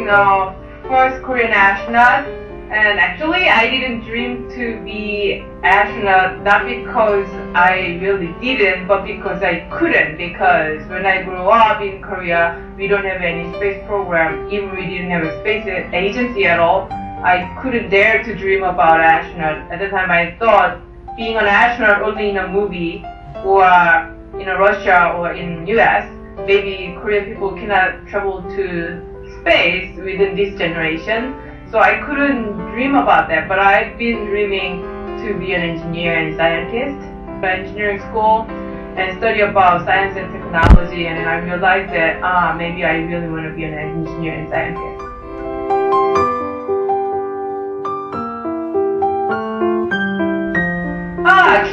being first Korean astronaut. And actually, I didn't dream to be astronaut, not because I really didn't, but because I couldn't. Because when I grew up in Korea, we don't have any space program. Even we didn't have a space agency at all. I couldn't dare to dream about astronaut. At the time, I thought being an astronaut only in a movie or in Russia or in US. Maybe Korean people cannot travel to space within this generation. So I couldn't dream about that, but I've been dreaming to be an engineer and scientist at engineering school and study about science and technology, and then I realized that maybe I really want to be an engineer and scientist.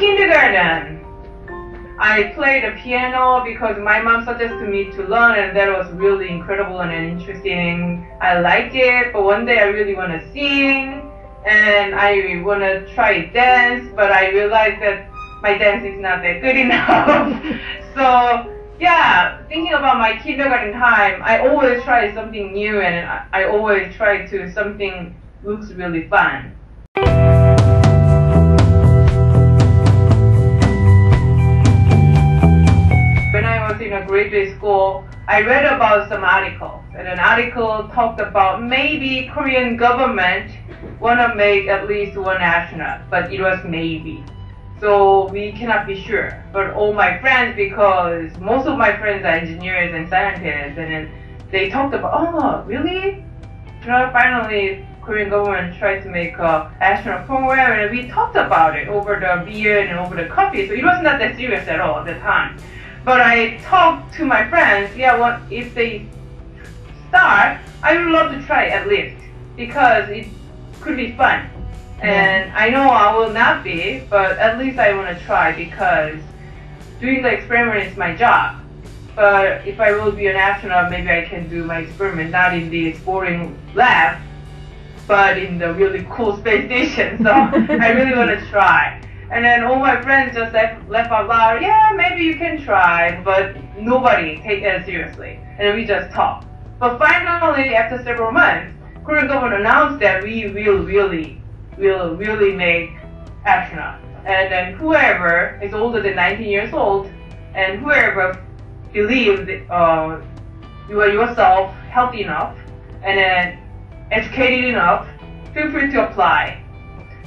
Kindergarten. I played the piano because my mom suggested me to learn, and that was really incredible and interesting. I liked it, but one day I really want to sing and I want to try dance, but I realized that my dance is not that good enough. So yeah, thinking about my kindergarten time, I always try something new, and I always try to something looks really fun. In a graduate school, I read about some articles, and an article talked about maybe Korean government want to make at least one astronaut, but it was maybe. So we cannot be sure. But all my friends, because most of my friends are engineers and scientists, and then they talked about, oh, really? Finally, Korean government tried to make an astronaut program, and we talked about it over the beer and over the coffee, so it was not that serious at all at the time. But I talked to my friends, if they start, I would love to try at least, because it could be fun. And I know I will not be, but at least I want to try, because doing the experiment is my job. But if I will be an astronaut, maybe I can do my experiment not in the boring lab, but in the really cool space station. So I really want to try. And then all my friends just laugh out loud, yeah, maybe you can try, but nobody take it seriously. And then we just talk. But finally, after several months, Korean government announced that we will really make astronauts. And then whoever is older than 19 years old, and whoever believes you are yourself healthy enough, and then educated enough, feel free to apply.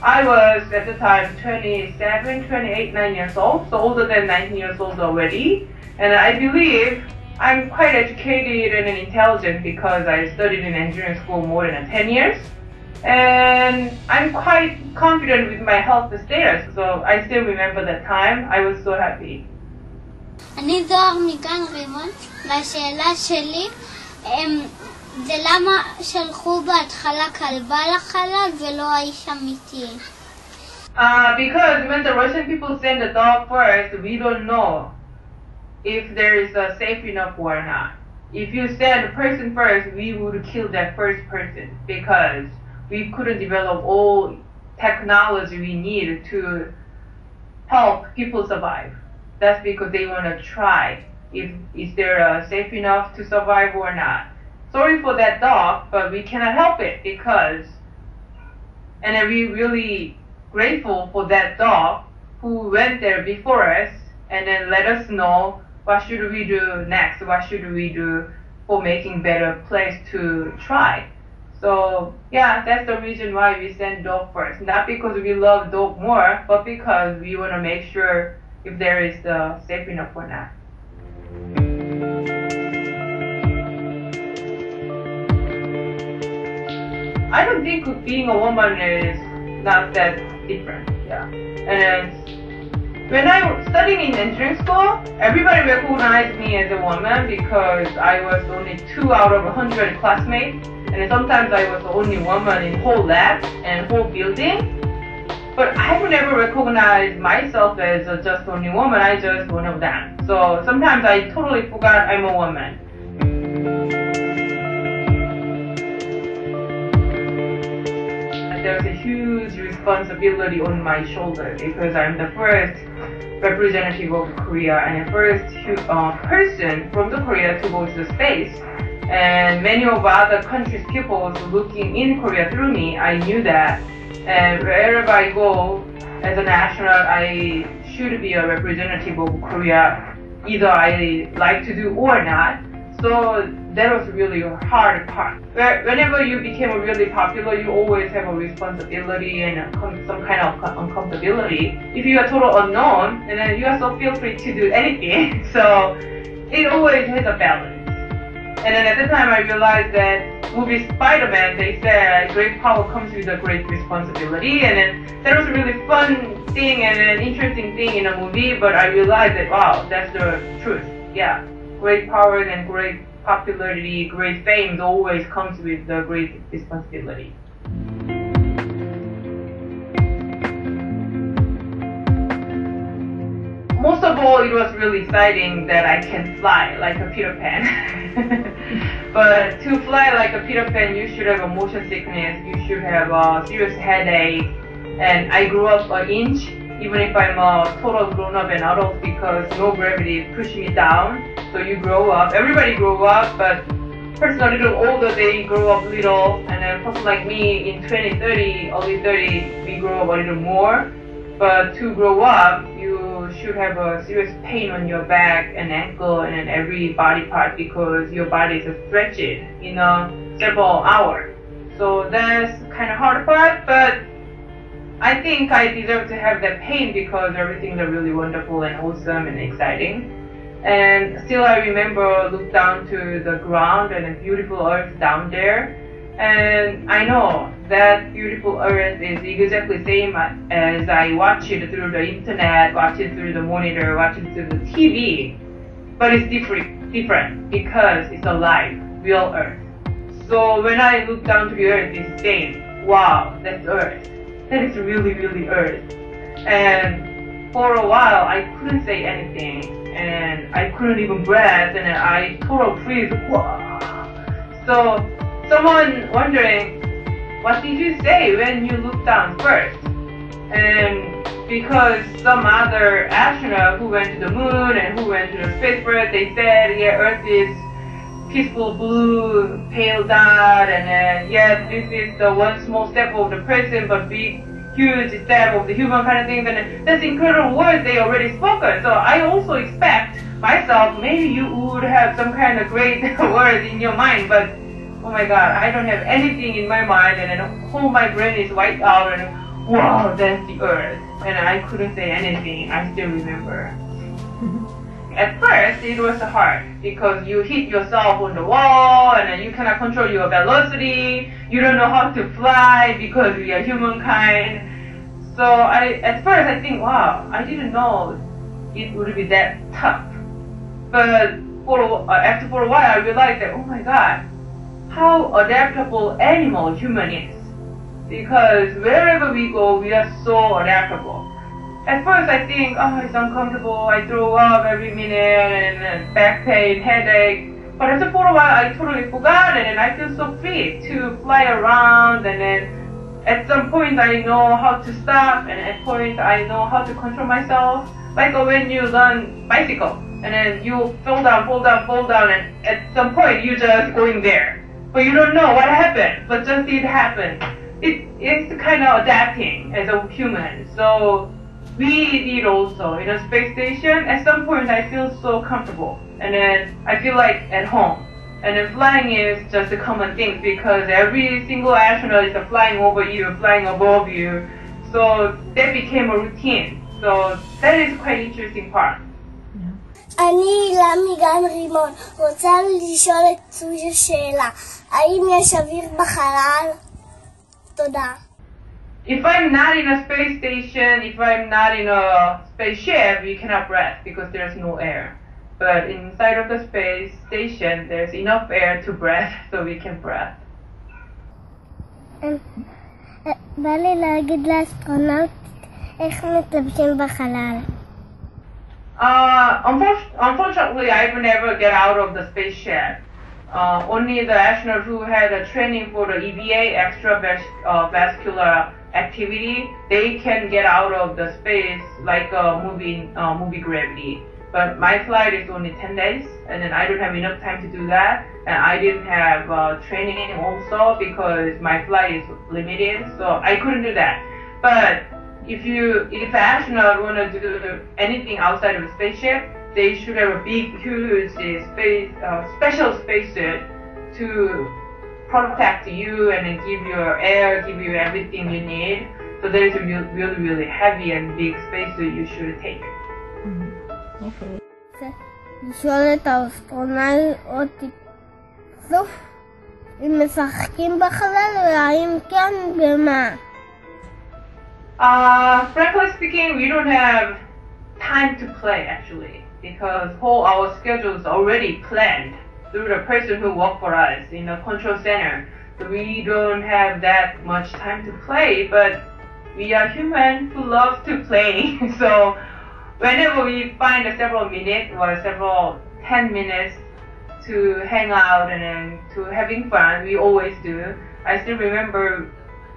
I was at the time 27, 28, 9 years old, so older than 19 years old already. And I believe I'm quite educated and intelligent because I studied in engineering school more than 10 years. And I'm quite confident with my health status, so I still remember that time. I was so happy. אני זוהר מגן רימון, והשאלה שלי זה למה שלחו בהתחלה כלבה לחלל ולא האיש אמיתי? Because when the Russian people send the dog first, we don't know if there is a safe enough or not. If you send a person first, we would kill that first person because we couldn't develop all technology we need to help people survive. That's because they want to try if is there safe enough to survive or not. Sorry for that dog, but we cannot help it because, and we're really grateful for that dog who went there before us and then let us know what should we do next, what should we do for making better place to try. So yeah, that's the reason why we send dog first. Not because we love dog more, but because we want to make sure if there is safe enough or not. I don't think being a woman is not that different, yeah. And when I was studying in engineering school, everybody recognized me as a woman because I was only 2 out of 100 classmates, and sometimes I was the only woman in whole lab and whole building. But I've never recognized myself as just only woman, I just one of them. So sometimes I totally forgot I'm a woman. There's a huge responsibility on my shoulder because I'm the first representative of Korea and the first person from the Korea to go to the space. And many of other countries' people looking in Korea through me, I knew that. And wherever I go as an astronaut, I should be a representative of Korea, either I like to do or not. So that was really a hard part. Whenever you became really popular, you always have a responsibility and some kind of uncomfortability. If you are total unknown, then you also feel free to do anything. So it always has a balance. And then at the time I realized that movie Spider-Man, they said great power comes with a great responsibility, and then that was a really fun thing and an interesting thing in a movie, but I realized that, wow, that's the truth. Yeah, great power and great popularity, great fame always comes with the great responsibility. Most of all, it was really exciting that I can fly like a Peter Pan. But to fly like a Peter Pan, you should have a motion sickness, you should have a serious headache. And I grew up an inch, even if I'm a total grown-up and adult, because no gravity pushed me down. So you grow up, everybody grow up, but person a little older, they grow up little. And then a person like me in 20, 30, early 30, we grow up a little more. But to grow up, you should have a serious pain on your back and ankle and every body part because your body is stretched in several hours. So that's kind of hard part, but I think I deserve to have that pain because everything's really wonderful and awesome and exciting. And still I remember look down to the ground and a beautiful earth down there. And I know that beautiful earth is exactly the same as I watch it through the internet, watch it through the monitor, watch it through the TV. But it's different because it's alive, real earth. So when I look down to the earth, it's saying, wow, that's earth. That is really, really earth. And for a while, I couldn't say anything. And I couldn't even breathe. And I totally freeze. Wow. So someone wondering, what did you say when you looked down first? And because some other astronaut who went to the moon and who went to the space first, they said, yeah, Earth is peaceful blue, pale dot, and then, yeah, this is the one small step of the person, but big, huge step of the human kind of thing. And that's incredible words they already spoken. So I also expect myself, maybe you would have some kind of great words in your mind, but oh my God, I don't have anything in my mind, and then whole my brain is wiped out, and wow, that's the earth. And I couldn't say anything, I still remember. At first, it was hard, because you hit yourself on the wall, and then you cannot control your velocity, you don't know how to fly, because we are humankind. So at first I think, wow, I didn't know it would be that tough. But after a while, I realized that, oh my God, how adaptable animal human is. Because wherever we go, we are so adaptable. At first I think, oh, it's uncomfortable, I throw up every minute, and back pain, headache. But after a while, I totally forgot it, and I feel so free to fly around, and then at some point I know how to stop, and at point I know how to control myself. Like when you learn bicycle, and then you fall down, and at some point you just going there. But you don't know what happened, but just it happened. It's kind of adapting as a human. So we did also in a space station. At some point I feel so comfortable, and then I feel like at home. And then flying is just a common thing because every single astronaut is flying over you, flying above you. So that became a routine. So that is quite interesting part. אני אילן מגן רימון, רוצה לשאול את סויה שאלה. האם יש אוויר בחלל? תודה. If I'm not in a space station, if I'm not in a spaceship, we cannot breathe because there's no air. But inside of the space station, there's enough air to breathe, so we can breathe. בא לי להגיד לאסטרונאוטית איך מתלבשים בחלל. Unfortunately, I would never get out of the spaceship. Only the astronauts who had a training for the EVA, extravascular activity, they can get out of the space like movie gravity. But my flight is only 10 days, and then I don't have enough time to do that. And I didn't have training also because my flight is limited, so I couldn't do that. But if an astronaut want to do anything outside of a spaceship, they should have a big, huge special spacesuit to protect you and then give you air, give you everything you need. So that is a really, really heavy and big spacesuit you should take. Okay. לשאול את האסטרונאוטית זו אם משחקים בחלל והאם כן במה? Frankly speaking, we don't have time to play actually because our schedule is already planned through the person who work for us in the control center. So we don't have that much time to play, but we are human who loves to play. So whenever we find several minutes or several 10 minutes to hang out and then to having fun, we always do. I still remember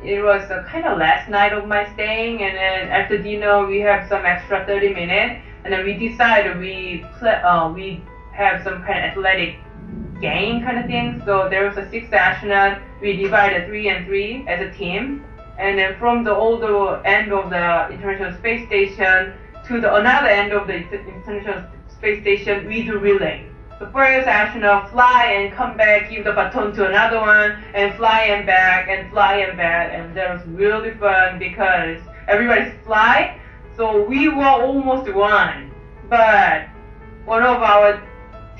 it was kind of last night of my staying, and then after dinner we have some extra 30 minutes, and then we decided we have some kind of athletic game kind of thing. So there was a 6 astronauts. We divided 3 and 3 as a team, and then from the older end of the International Space Station to the another end of the International Space Station, we do relay. The first astronaut fly and come back, give the baton to another one, and fly and back, and fly and back, and that was really fun because everybody fly. So we were almost won, but one of our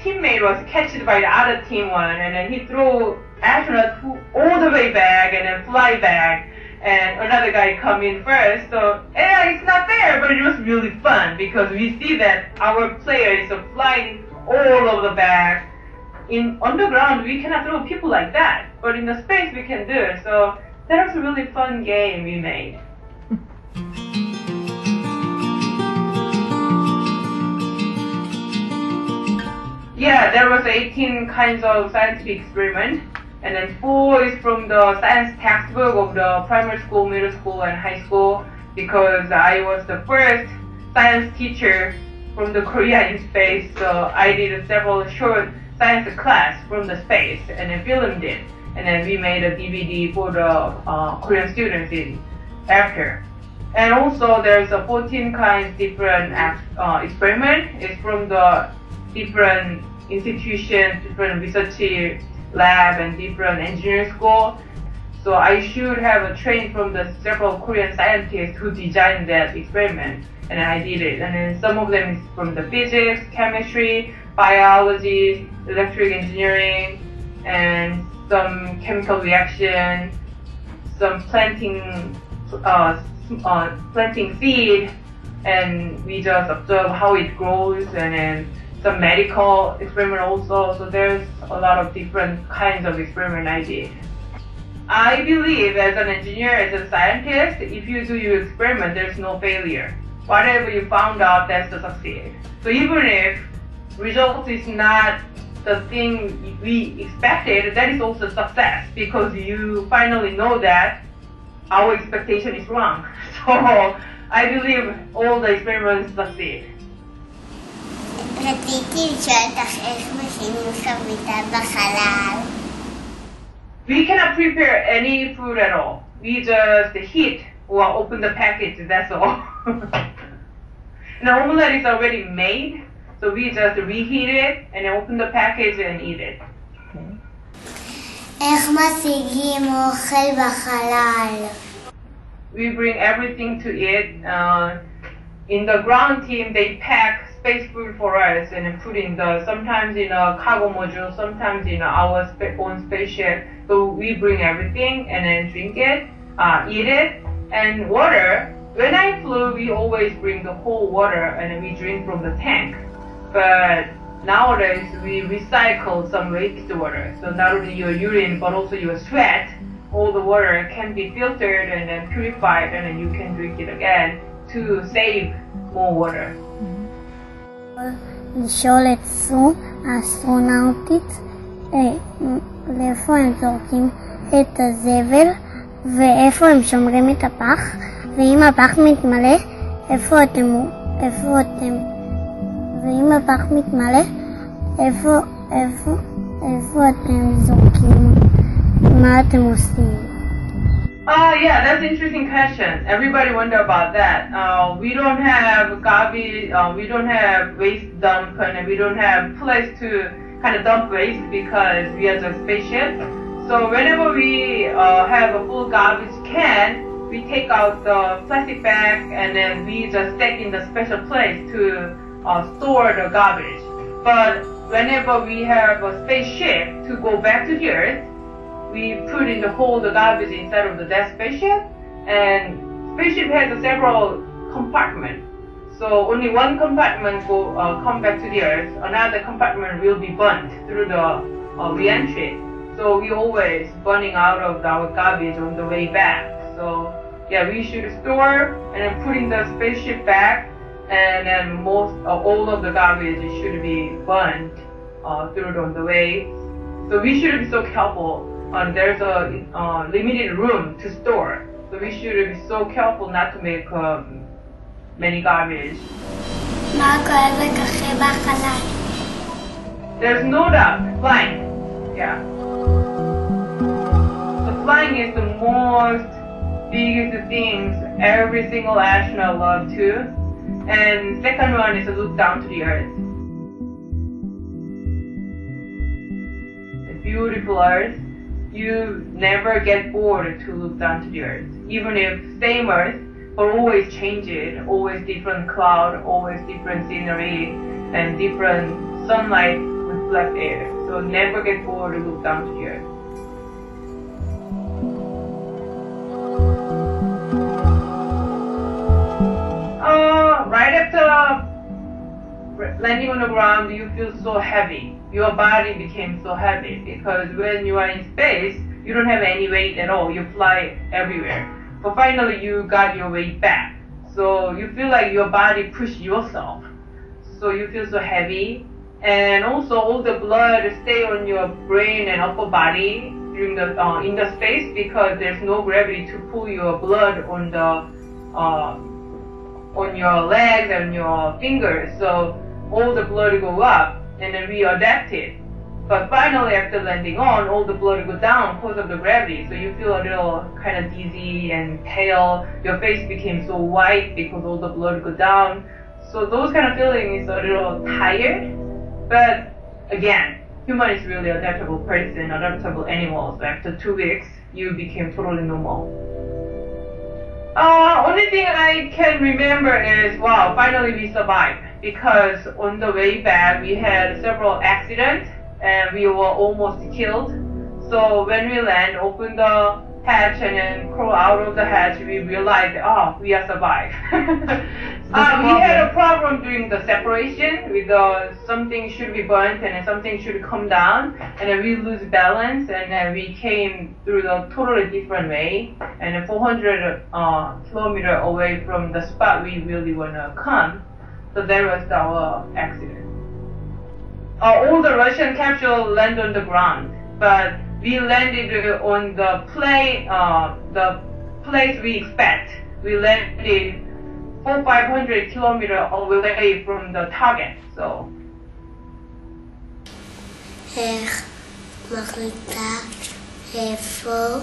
teammates was catched by the other team one, and then he threw astronaut all the way back and then fly back. And another guy come in first, so yeah, it's not fair, but it was really fun because we see that our players are flying all over the back. On the ground, we cannot throw people like that, but in the space we can do it. So that was a really fun game we made. Yeah, there was 18 kinds of scientific experiment. And then 4 is from the science textbook of the primary school, middle school, and high school because I was the first science teacher from the Korea in space. So I did several short science class from the space and then filmed it. And then we made a DVD for the Korean students after. And also there's a 14 kinds different experiment. It's from the different institutions, different research lab and different engineering school. So I should have a training from the several Korean scientists who designed that experiment, and I did it. And then some of them is from the physics, chemistry, biology, electric engineering, and some chemical reaction, some planting seed, and we just observe how it grows, and then some medical experiment also. So there's a lot of different kinds of experiment I did. I believe as an engineer, as a scientist, if you do your experiment, there's no failure. Whatever you found out, that's the succeed. So even if result is not the thing we expected, that is also success because you finally know that our expectation is wrong. So I believe all the experiments succeed. רציתי לשאול אותך איך מכינים חביתה בחלל. We cannot prepare any food at all. We just heat or open the package, that's all. The omelette is already made, so we just reheat it and then open the package and eat it. איך משיגים אוכל בחלל? We bring everything to eat. In the ground team, they pack space food for us and put in sometimes in a cargo module, sometimes in our own spaceship. So we bring everything and then drink it, eat it, and water. When I flew, we always bring the whole water and then we drink from the tank. But nowadays, we recycle some wastewater. So not only your urine, but also your sweat, all the water can be filtered and then purified, and then you can drink it again to save more water. לשאול את סו, האסטרונאוטית, לאיפה הם זורקים את הזבל ואיפה הם שומרים את הפח, ואם הפח מתמלא, איפה אתם ואם הפח מתמלא, איפה אתם זורקים? מה אתם עושים? Yeah, that's an interesting question. Everybody wonder about that. We don't have garbage, we don't have waste dump, and we don't have place to kind of dump waste because we are the spaceship. So whenever we have a full garbage can, we take out the plastic bag and then we just stick in the special place to store the garbage. But whenever we have a spaceship to go back to the Earth, we put in the garbage inside of that spaceship, and spaceship has several compartments. So only one compartment will come back to the Earth, another compartment will be burnt through the re-entry. So we always burning out of our garbage on the way back. So yeah, we should store and then put in the spaceship back, and then all of the garbage should be burned through on the way. So we should be so careful. There's a limited room to store, so we should be so careful not to make many garbage. מה קורה וקשה בחלל? There's no doubt, flying. Yeah. So flying is the most biggest things every single astronaut loves to. And second one is to look down to the Earth. The beautiful Earth. You never get bored to look down to the Earth. Even if same Earth, but always change it, always different cloud, always different scenery, and different sunlight reflect air. So never get bored to look down to the Earth. Right after landing on the ground, you feel so heavy. Your body became so heavy because when you are in space, you don't have any weight at all. You fly everywhere. But finally, you got your weight back. So you feel like your body pushed yourself. So you feel so heavy. And also all the blood stay on your brain and upper body during the in the space because there's no gravity to pull your blood on your legs and your fingers. So all the blood go up. And then we adapted. But finally, after landing on, all the blood go down because of the gravity. So you feel a little kind of dizzy and pale. Your face became so white because all the blood go down. So those kind of feelings is a little tired. But again, human is really adaptable person, adaptable animals. So after 2 weeks, you became totally normal. Only thing I can remember is, wow, finally we survived. Because on the way back we had several accidents and we were almost killed. So when we land, open the hatch and then crawl out of the hatch, we realized, we are survived. We had a problem during the separation with something should be burnt and then something should come down, and then we lose balance and then we came through the totally different way, and 400 kilometers away from the spot we really want to come. So that was our accident. All the Russian capsule landed on the ground, but we landed on the place we expect. We landed 400-500 kilometers away from the target. So. איך מחליטה איפה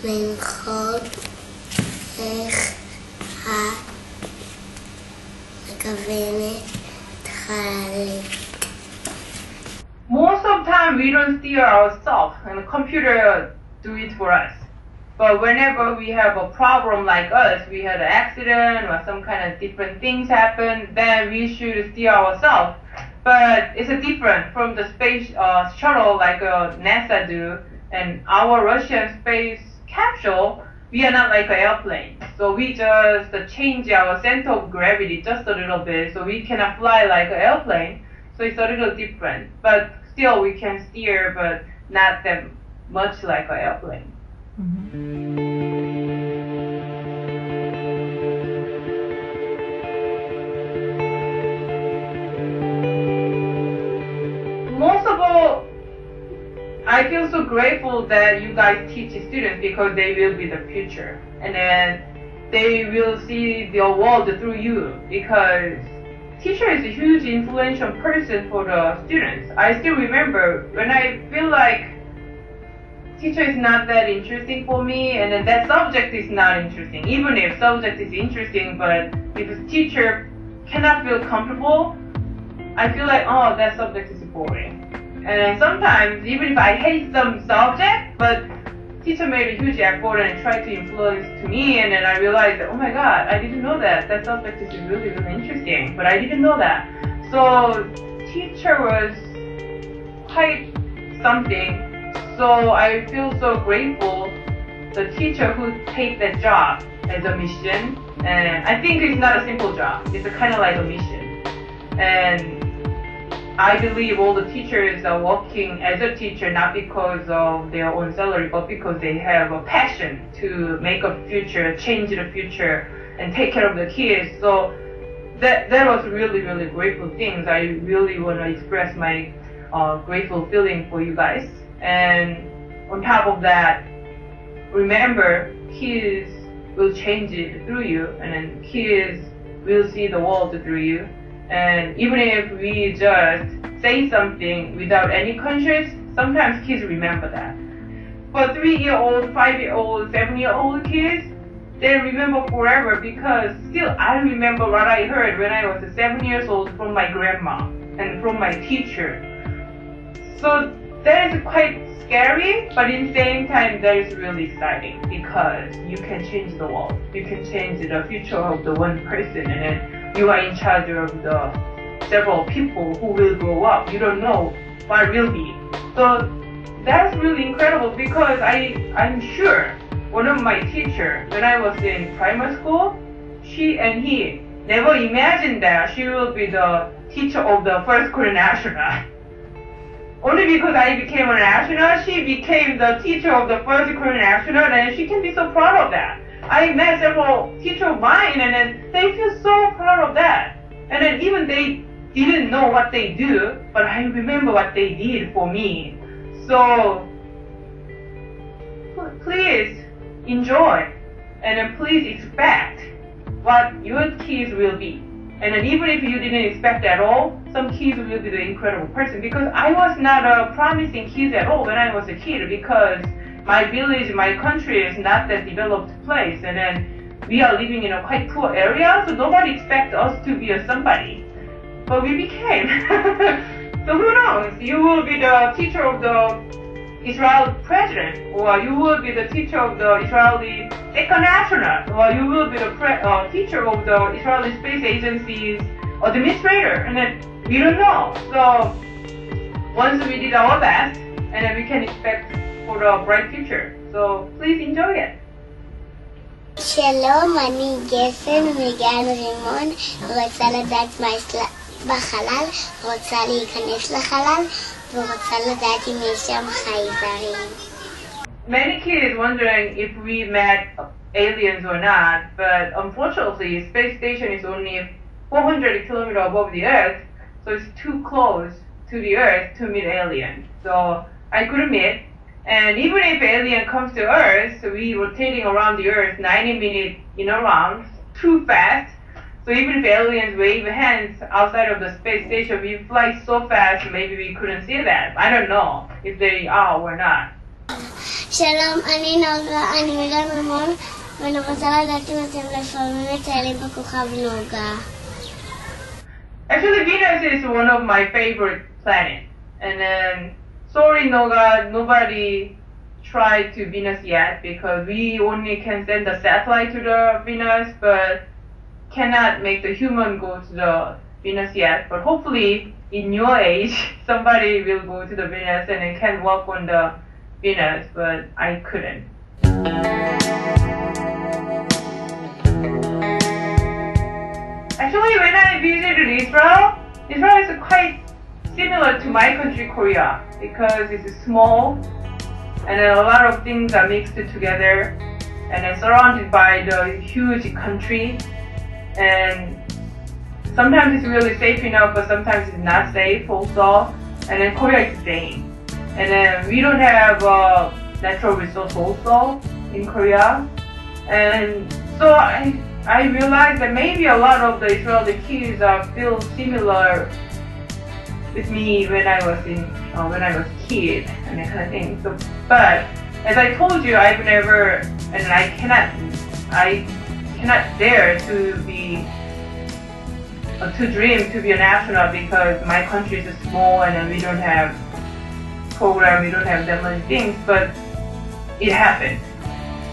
לנחות? איך Most of the time we don't steer ourselves and the computer do it for us. But whenever we have a problem like us, we had an accident or some kind of different things happen, then we should steer ourselves. But it's different from the space shuttle like NASA do, and our Russian space capsule, we are not like an airplane. So we just change our center of gravity just a little bit, so we cannot fly like an airplane. So it's a little different, but still we can steer, but not that much like an airplane. Most of all, I feel so grateful that you guys teach students because they will be the future, and then they will see the world through you, because teacher is a huge influential person for the students. I still remember when I feel like teacher is not that interesting for me, and then that subject is not interesting. Even if subject is interesting, but if a teacher cannot feel comfortable, I feel like, oh, that subject is boring. And then sometimes, even if I hate some subject, but teacher made a huge effort and tried to influence to me, and then I realized that, oh my god, I didn't know that subject is really, really interesting, but I didn't know that. So teacher was quite something. So I feel so grateful the teacher who take that job as a mission, and I think it's not a simple job. It's a kind of like a mission, and I believe all the teachers are working as a teacher not because of their own salary, but because they have a passion to make a future, change the future, and take care of the kids. So that was really, really grateful things. I really want to express my grateful feeling for you guys. And on top of that, remember, kids will change it through you, and then kids will see the world through you. And even if we just say something without any conscience, sometimes kids remember that. For 3-year-old, 5-year-old, 7-year-old kids, they remember forever, because still I remember what I heard when I was 7 years old from my grandma and from my teacher. So that is quite scary, but in the same time that is really exciting, because you can change the world. You can change the future of the one person, and then you are in charge of the several people who will grow up. You don't know what will be. So that's really incredible, because I'm sure one of my teachers, when I was in primary school, she and he never imagined that she will be the teacher of the first Korean astronaut. Only because I became an astronaut, she became the teacher of the first Korean astronaut, and she can be so proud of that. I met several teachers of mine, and then they feel so proud of that. And then even they didn't know what they do, but I remember what they did for me. So please enjoy, and then please expect what your kids will be. And then even if you didn't expect at all, some kids will be the incredible person. Because I was not a promising kid at all when I was a kid, because my village, my country is not that developed place, and then we are living in a quite poor area, so nobody expects us to be a somebody. But we became. So who knows? You will be the teacher of the Israel president, or you will be the teacher of the Israeli second astronaut, or you will be the teacher of the Israeli Space Agency's administrator, and then we don't know. So once we did our best, and then we can expect for a bright future. So please enjoy it. שלום, אני גפן מגן רימון, רוצה לדעת מה יש בחלל, רוצה להיכנס לחלל, ורוצה לדעת אם יש שם חייזרים. Many kids wondering if we met aliens or not, but unfortunately, space station is only 400 kilometers above the Earth, so it's too close to the Earth to meet aliens. So I couldn't meet. And even if alien comes to Earth, so we rotating around the Earth 90 minutes in a round, too fast. So even if aliens wave hands outside of the space station, we fly so fast, maybe we couldn't see that. I don't know if they are or not. שלום, אני נוגה, אני מגן רימון, ואני רוצה לדעת אם אתם לפעמים מטיילים בכוכב נוגה. Actually, Venus is one of my favorite planets. And then, sorry Noga, nobody tried to Venus yet, because we only can send a satellite to the Venus, but cannot make the human go to the Venus yet. But hopefully, in your age, somebody will go to the Venus and then can walk on the Venus, but I couldn't. Actually, when I visited Israel is quite similar to my country, Korea, because it's small and then a lot of things are mixed together and then surrounded by the huge country, and sometimes it's really safe enough, but sometimes it's not safe also. And then Korea is the same. And then we don't have natural resource also in Korea. And so I realized that maybe a lot of the Israeli kids feel similar with me when I was a kid and that kind of thing. So, but as I told you, I've never, and I cannot dare to dream to be an astronaut because my country is small and we don't have program, we don't have that many things, but it happened.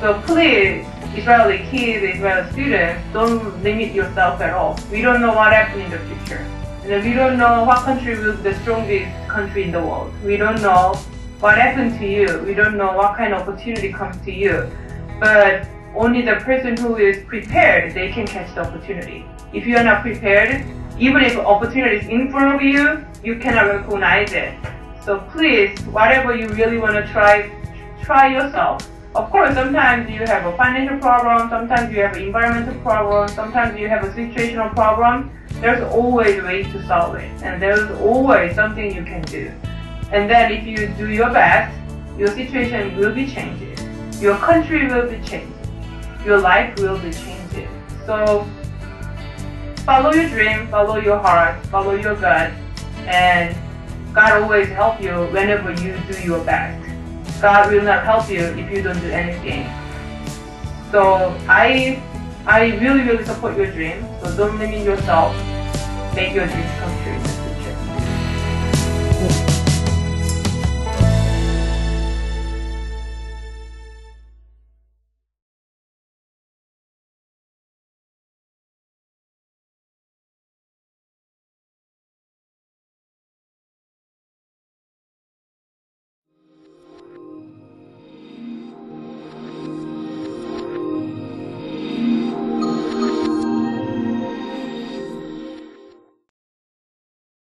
So please, Israeli kids, Israeli students, don't limit yourself at all. We don't know what happens in the future. And we don't know what country will be the strongest country in the world. We don't know what happened to you. We don't know what kind of opportunity comes to you. But only the person who is prepared, they can catch the opportunity. If you are not prepared, even if opportunity is in front of you, you cannot recognize it. So please, whatever you really want to try yourself. Of course, sometimes you have a financial problem, sometimes you have an environmental problem, sometimes you have a situational problem. There's always a way to solve it, and there's always something you can do. And then if you do your best, your situation will be changing. Your country will be changing. Your life will be changing. So follow your dream, follow your heart, follow your gut, and God always help you whenever you do your best. God will not help you if you don't do anything. So I really, really support your dream. So don't limit yourself. Make your dreams come true in the future.